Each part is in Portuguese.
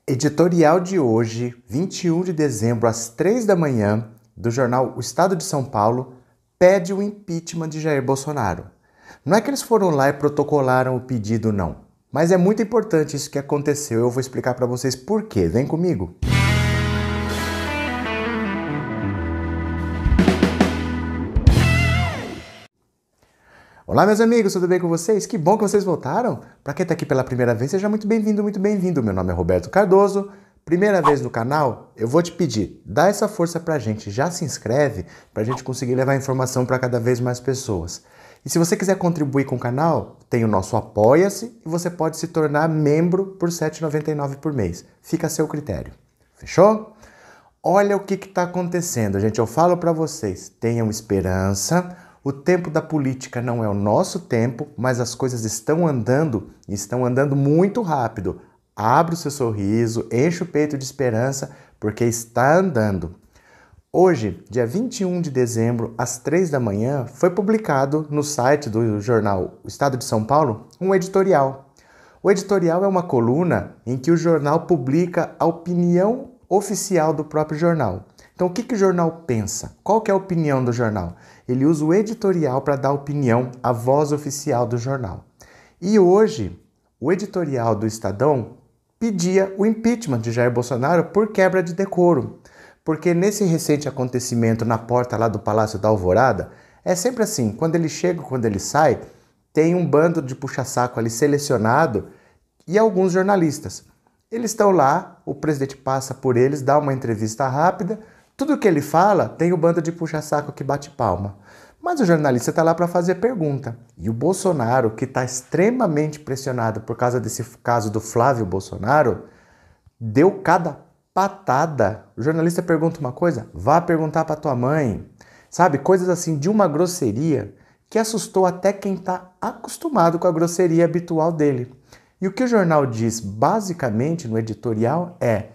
Editorial de hoje, 21 de dezembro, às 3 da manhã, do jornal O Estado de São Paulo, pede o impeachment de Jair Bolsonaro. Não é que eles foram lá e protocolaram o pedido, não. Mas é muito importante isso que aconteceu. Eu vou explicar para vocês por quê. Vem comigo. Olá, meus amigos, tudo bem com vocês? Que bom que vocês voltaram! Para quem está aqui pela primeira vez, seja muito bem-vindo, muito bem-vindo. Meu nome é Roberto Cardoso. Primeira vez no canal, eu vou te pedir, dá essa força pra gente, já se inscreve pra gente conseguir levar informação para cada vez mais pessoas. E se você quiser contribuir com o canal, tem o nosso Apoia-se e você pode se tornar membro por R$ 7,99 por mês. Fica a seu critério. Fechou? Olha o que está acontecendo, gente. Eu falo para vocês, tenham esperança. O tempo da política não é o nosso tempo, mas as coisas estão andando muito rápido. Abre o seu sorriso, enche o peito de esperança, porque está andando. Hoje, dia 21 de dezembro, às 3 da manhã, foi publicado no site do jornal O Estado de São Paulo um editorial. O editorial é uma coluna em que o jornal publica a opinião oficial do próprio jornal. Então, o que o jornal pensa? Qual que é a opinião do jornal? Ele usa o editorial para dar opinião, a voz oficial do jornal. E hoje, o editorial do Estadão pedia o impeachment de Jair Bolsonaro por quebra de decoro. Porque nesse recente acontecimento na porta lá do Palácio da Alvorada, é sempre assim, quando ele chega, quando ele sai, tem um bando de puxa-saco ali selecionado e alguns jornalistas. Eles estão lá, o presidente passa por eles, dá uma entrevista rápida, tudo que ele fala tem o bando de puxa-saco que bate palma. Mas o jornalista está lá para fazer pergunta. E o Bolsonaro, que está extremamente pressionado por causa desse caso do Flávio Bolsonaro, deu cada patada. O jornalista pergunta uma coisa, vá perguntar para tua mãe. Sabe, coisas assim de uma grosseria que assustou até quem está acostumado com a grosseria habitual dele. E o que o jornal diz basicamente no editorial é: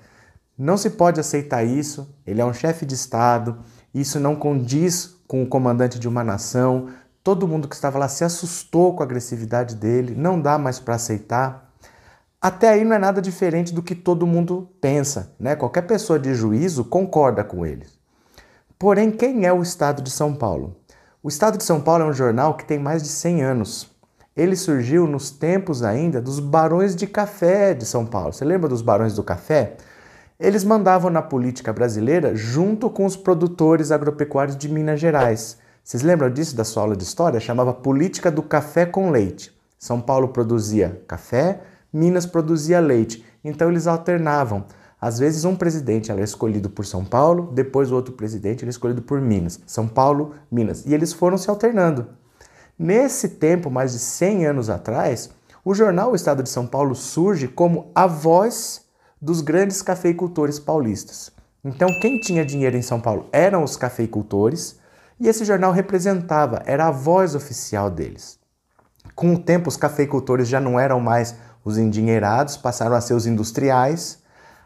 não se pode aceitar isso, ele é um chefe de Estado, isso não condiz com o comandante de uma nação, todo mundo que estava lá se assustou com a agressividade dele, não dá mais para aceitar. Até aí não é nada diferente do que todo mundo pensa, né? Qualquer pessoa de juízo concorda com eles. Porém, quem é o Estado de São Paulo? O Estado de São Paulo é um jornal que tem mais de 100 anos. Ele surgiu nos tempos ainda dos barões de café de São Paulo. Você lembra dos barões do café? Eles mandavam na política brasileira junto com os produtores agropecuários de Minas Gerais. Vocês lembram disso da sua aula de história? Chamava Política do Café com Leite. São Paulo produzia café, Minas produzia leite. Então eles alternavam. Às vezes um presidente era escolhido por São Paulo, depois o outro presidente era escolhido por Minas. São Paulo, Minas. E eles foram se alternando. Nesse tempo, mais de 100 anos atrás, o jornal O Estado de São Paulo surge como a voz dos grandes cafeicultores paulistas. Então, quem tinha dinheiro em São Paulo eram os cafeicultores e esse jornal representava, era a voz oficial deles. Com o tempo, os cafeicultores já não eram mais os endinheirados, passaram a ser os industriais.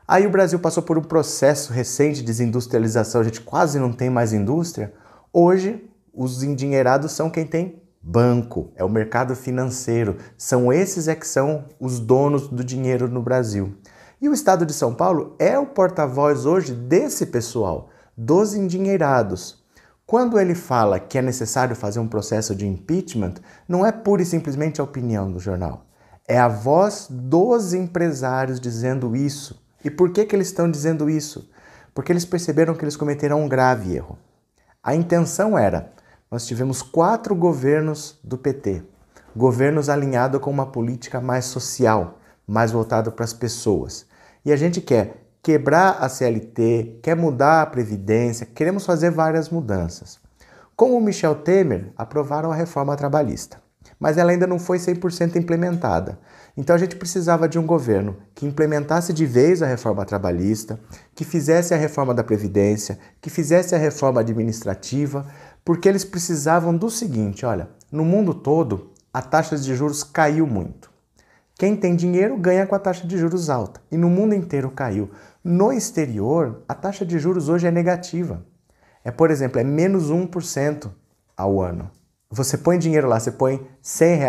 Aí o Brasil passou por um processo recente de desindustrialização, a gente quase não tem mais indústria. Hoje, os endinheirados são quem tem banco, é o mercado financeiro. São esses que são os donos do dinheiro no Brasil. E o Estado de São Paulo é o porta-voz hoje desse pessoal, dos endinheirados. Quando ele fala que é necessário fazer um processo de impeachment, não é pura e simplesmente a opinião do jornal. É a voz dos empresários dizendo isso. E por que eles estão dizendo isso? Porque eles perceberam que eles cometeram um grave erro. A intenção era, nós tivemos 4 governos do PT, governos alinhados com uma política mais social, mais voltada para as pessoas. E a gente quer quebrar a CLT, quer mudar a Previdência, queremos fazer várias mudanças. Com o Michel Temer, aprovaram a reforma trabalhista, mas ela ainda não foi 100% implementada. Então a gente precisava de um governo que implementasse de vez a reforma trabalhista, que fizesse a reforma da Previdência, que fizesse a reforma administrativa, porque eles precisavam do seguinte, olha, no mundo todo a taxa de juros caiu muito. Quem tem dinheiro ganha com a taxa de juros alta. E no mundo inteiro caiu. No exterior, a taxa de juros hoje é negativa. Por exemplo, é menos 1% ao ano. Você põe dinheiro lá, você põe R$ 100,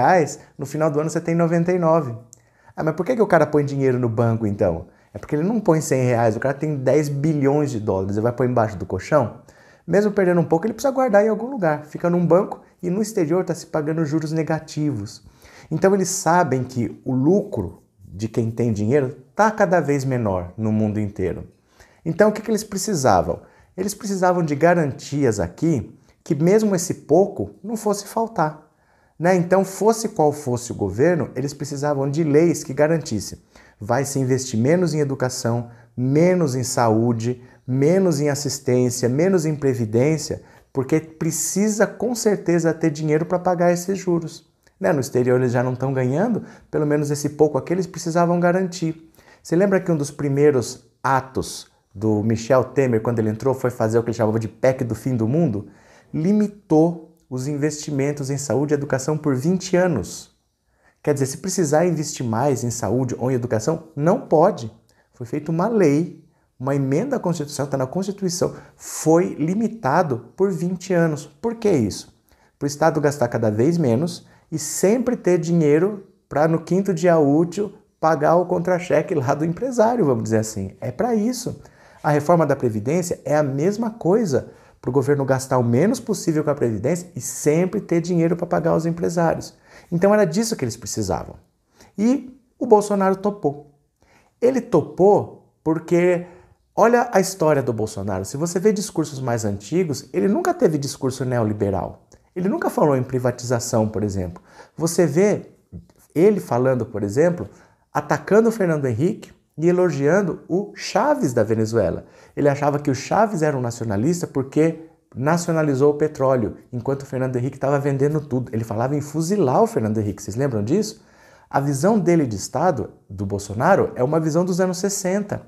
no final do ano você tem 99. Ah, mas por que o cara põe dinheiro no banco então? É porque ele não põe 100 reais, o cara tem 10 bilhões de dólares, ele vai pôr embaixo do colchão? Mesmo perdendo um pouco, ele precisa guardar em algum lugar. Fica num banco e no exterior está se pagando juros negativos. Então eles sabem que o lucro de quem tem dinheiro está cada vez menor no mundo inteiro. Então o que eles precisavam? Eles precisavam de garantias aqui que mesmo esse pouco não fosse faltar. Né? Então, fosse qual fosse o governo, eles precisavam de leis que garantissem. Vai se investir menos em educação, menos em saúde, menos em assistência, menos em previdência, porque precisa com certeza ter dinheiro para pagar esses juros. Né? No exterior eles já não estão ganhando, pelo menos esse pouco aqui eles precisavam garantir. Você lembra que um dos primeiros atos do Michel Temer, quando ele entrou, foi fazer o que ele chamava de PEC do fim do mundo? Limitou os investimentos em saúde e educação por 20 anos. Quer dizer, se precisar investir mais em saúde ou em educação, não pode. Foi feita uma lei, uma emenda à Constituição, está na Constituição, foi limitado por 20 anos. Por que isso? Para o Estado gastar cada vez menos e sempre ter dinheiro para no quinto dia útil pagar o contra-cheque lá do empresário, vamos dizer assim. É para isso. A reforma da Previdência é a mesma coisa, para o governo gastar o menos possível com a Previdência e sempre ter dinheiro para pagar os empresários. Então era disso que eles precisavam. E o Bolsonaro topou. Ele topou porque, olha a história do Bolsonaro. Se você vê discursos mais antigos, ele nunca teve discurso neoliberal. Ele nunca falou em privatização, por exemplo. Você vê ele falando, por exemplo, atacando o Fernando Henrique e elogiando o Chávez da Venezuela. Ele achava que o Chávez era um nacionalista porque nacionalizou o petróleo, enquanto o Fernando Henrique estava vendendo tudo. Ele falava em fuzilar o Fernando Henrique, vocês lembram disso? A visão dele de Estado, do Bolsonaro, é uma visão dos anos 60.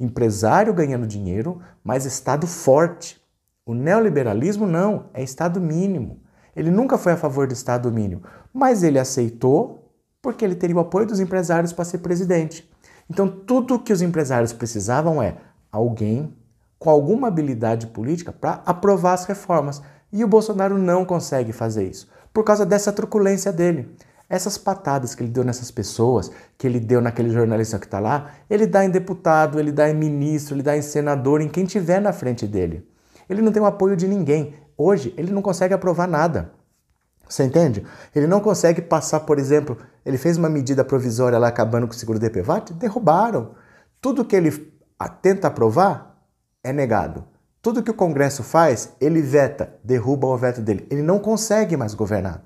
Empresário ganhando dinheiro, mas Estado forte. O neoliberalismo não, é Estado mínimo. Ele nunca foi a favor do Estado mínimo, mas ele aceitou porque ele teria o apoio dos empresários para ser presidente. Então, tudo que os empresários precisavam é alguém com alguma habilidade política para aprovar as reformas. E o Bolsonaro não consegue fazer isso, por causa dessa truculência dele. Essas patadas que ele deu nessas pessoas, que ele deu naquele jornalista que está lá, ele dá em deputado, ele dá em ministro, ele dá em senador, em quem tiver na frente dele. Ele não tem o apoio de ninguém. Hoje, ele não consegue aprovar nada. Você entende? Ele não consegue passar, por exemplo, ele fez uma medida provisória lá acabando com o seguro-DPVAT, derrubaram. Tudo que ele tenta aprovar é negado. Tudo que o Congresso faz, ele veta, derruba o veto dele. Ele não consegue mais governar.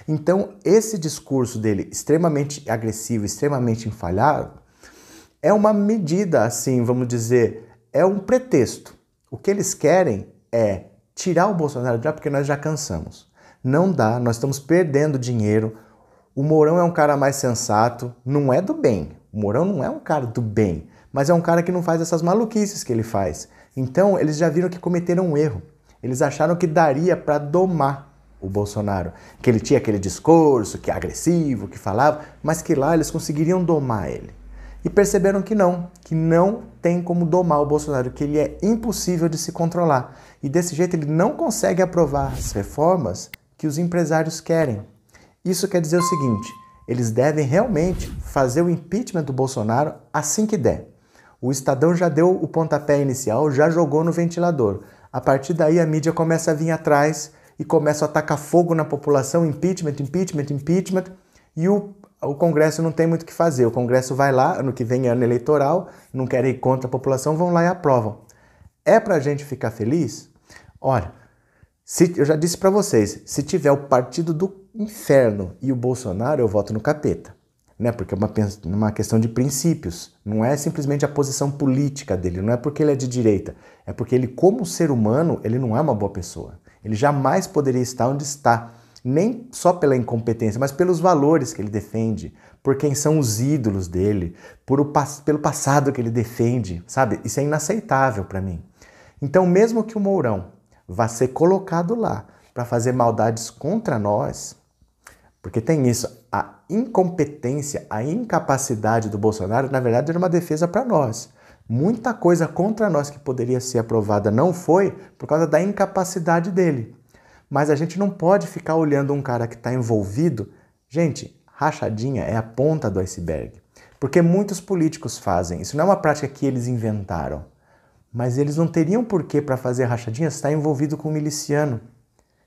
Então, esse discurso dele, extremamente agressivo, extremamente enfalhado, é uma medida, assim, vamos dizer, é um pretexto. O que eles querem é tirar o Bolsonaro de lá porque nós já cansamos. Não dá, nós estamos perdendo dinheiro. O Mourão é um cara mais sensato, não é do bem. O Mourão não é um cara do bem, mas é um cara que não faz essas maluquices que ele faz. Então, eles já viram que cometeram um erro. Eles acharam que daria para domar o Bolsonaro. Que ele tinha aquele discurso, que é agressivo, que falava, mas que lá eles conseguiriam domar ele. E perceberam que não tem como domar o Bolsonaro, que ele é impossível de se controlar. E desse jeito ele não consegue aprovar as reformas que os empresários querem. Isso quer dizer o seguinte, eles devem realmente fazer o impeachment do Bolsonaro assim que der. O Estadão já deu o pontapé inicial, já jogou no ventilador. A partir daí a mídia começa a vir atrás e começa a atacar fogo na população, impeachment, impeachment, impeachment, e o Congresso não tem muito o que fazer. O Congresso vai lá, ano que vem é ano eleitoral, não querem ir contra a população, vão lá e aprovam. É pra gente ficar feliz? Olha, eu já disse para vocês, se tiver o partido do inferno e o Bolsonaro, eu voto no capeta. Né? Porque é uma questão de princípios. Não é simplesmente a posição política dele, não é porque ele é de direita. É porque ele, como ser humano, ele não é uma boa pessoa. Ele jamais poderia estar onde está. Nem só pela incompetência, mas pelos valores que ele defende, por quem são os ídolos dele, pelo passado que ele defende, sabe? Isso é inaceitável para mim. Então, mesmo que o Mourão vá ser colocado lá para fazer maldades contra nós, porque tem isso, a incompetência, a incapacidade do Bolsonaro, na verdade, era uma defesa para nós. Muita coisa contra nós que poderia ser aprovada não foi por causa da incapacidade dele. Mas a gente não pode ficar olhando um cara que está envolvido. Gente, rachadinha é a ponta do iceberg. Porque muitos políticos fazem. Isso não é uma prática que eles inventaram. Mas eles não teriam porquê para fazer rachadinha estar envolvido com o miliciano.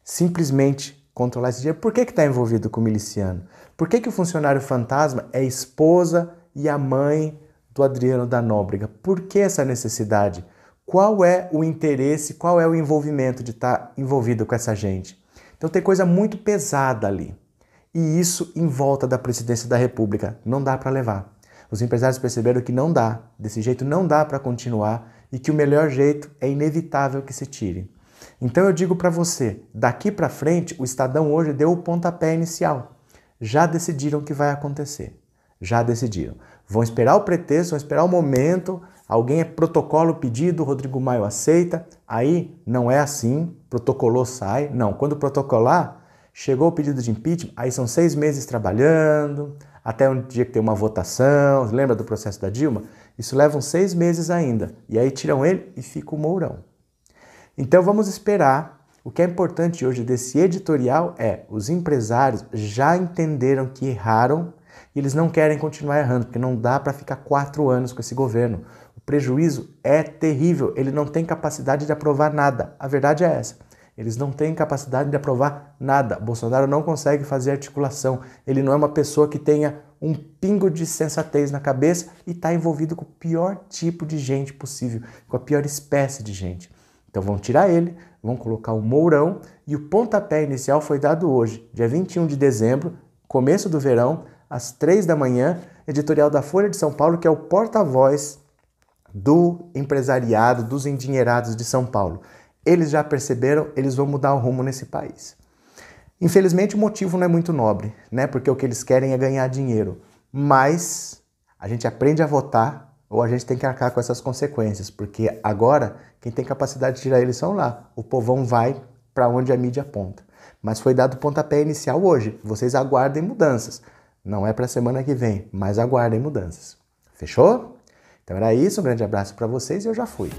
Simplesmente controlar esse dinheiro. Por que está envolvido com o miliciano? Por que o funcionário fantasma é a esposa e a mãe do Adriano da Nóbrega? Por que essa necessidade? Qual é o interesse, qual é o envolvimento de estar envolvido com essa gente? Então tem coisa muito pesada ali. E isso em volta da presidência da República. Não dá para levar. Os empresários perceberam que não dá. Desse jeito não dá para continuar e que o melhor jeito é inevitável que se tire. Então eu digo para você, daqui para frente o Estadão hoje deu o pontapé inicial. Já decidiram o que vai acontecer. Já decidiram. Vão esperar o pretexto, vão esperar o momento, alguém é protocolo pedido, Rodrigo Maia aceita, aí não é assim, protocolou, sai. Não, quando protocolar, chegou o pedido de impeachment, aí são 6 meses trabalhando, até um dia que tem uma votação, lembra do processo da Dilma? Isso leva uns 6 meses ainda, e aí tiram ele e fica o Mourão. Então vamos esperar. O que é importante hoje desse editorial é os empresários já entenderam que erraram e eles não querem continuar errando, porque não dá para ficar 4 anos com esse governo. O prejuízo é terrível, ele não tem capacidade de aprovar nada. A verdade é essa. Eles não têm capacidade de aprovar nada. Bolsonaro não consegue fazer articulação. Ele não é uma pessoa que tenha um pingo de sensatez na cabeça e está envolvido com o pior tipo de gente possível, com a pior espécie de gente. Então vão tirar ele, vão colocar o Mourão e o pontapé inicial foi dado hoje, dia 21 de dezembro, começo do verão, às 3 da manhã, editorial da Folha de São Paulo, que é o porta-voz do empresariado, dos endinheirados de São Paulo. Eles já perceberam, eles vão mudar o rumo nesse país. Infelizmente o motivo não é muito nobre, né? Porque o que eles querem é ganhar dinheiro. Mas a gente aprende a votar ou a gente tem que arcar com essas consequências, porque agora quem tem capacidade de tirar eles são lá. O povão vai para onde a mídia aponta. Mas foi dado o pontapé inicial hoje. Vocês aguardem mudanças. Não é para a semana que vem, mas aguardem mudanças. Fechou? Então era isso, um grande abraço para vocês e eu já fui.